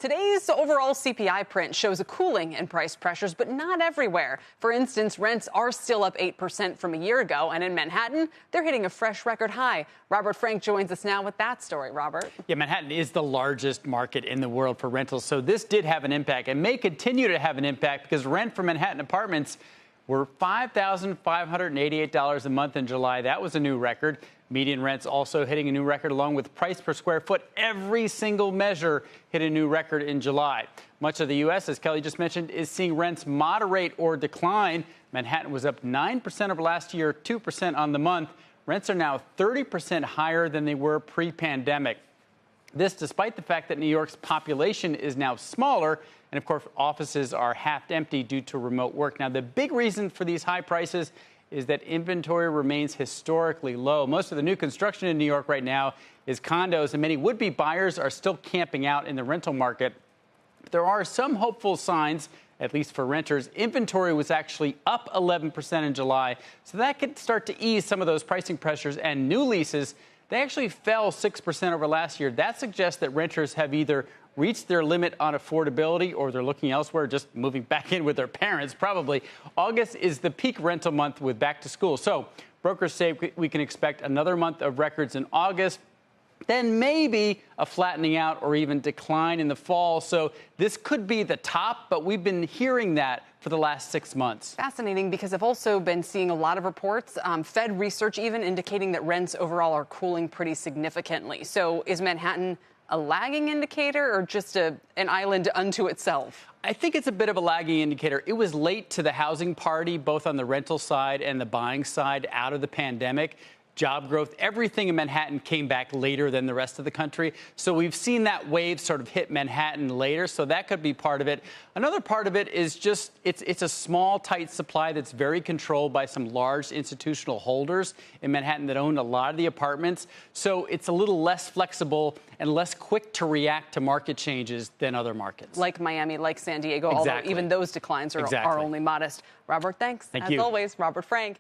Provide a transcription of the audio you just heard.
Today's overall CPI print shows a cooling in price pressures, but not everywhere. For instance, rents are still up 8% from a year ago, and in Manhattan, they're hitting a fresh record high. Robert Frank joins us now with that story. Robert? Yeah, Manhattan is the largest market in the world for rentals, so this did have an impact and may continue to have an impact because rent for Manhattan apartments were $5,588 a month in July. That was a new record. Median rents also hitting a new record along with price per square foot. Every single measure hit a new record in July. Much of the U.S., as Kelly just mentioned, is seeing rents moderate or decline. Manhattan was up 9% over last year, 2% on the month. Rents are now 30% higher than they were pre-pandemic. This despite the fact that New York's population is now smaller, and of course, offices are half empty due to remote work. Now, the big reason for these high prices is that inventory remains historically low. Most of the new construction in New York right now is condos, and many would-be buyers are still camping out in the rental market. But there are some hopeful signs, at least for renters. Inventory was actually up 11% in July, so that could start to ease some of those pricing pressures. And new leases, they actually fell 6% over last year. That suggests that renters have either reached their limit on affordability or they're looking elsewhere, just moving back in with their parents, probably. August is the peak rental month with back to school. So brokers say we can expect another month of records in August, then maybe a flattening out or even decline in the fall. So this could be the top, but we've been hearing that for the last 6 months. Fascinating, because I've also been seeing a lot of reports, Fed research even indicating that rents overall are cooling pretty significantly. So is Manhattan a lagging indicator or just an island unto itself? I think it's a bit of a lagging indicator. It was late to the housing party, both on the rental side and the buying side out of the pandemic. Job growth, everything in Manhattan came back later than the rest of the country. So we've seen that wave sort of hit Manhattan later. So that could be part of it. Another part of it is just it's a small, tight supply that's very controlled by some large institutional holders in Manhattan that own a lot of the apartments. So it's a little less flexible and less quick to react to market changes than other markets. Like Miami, like San Diego, Exactly. although even those declines are only modest. Robert, thanks. Thank As you. always, Robert Frank.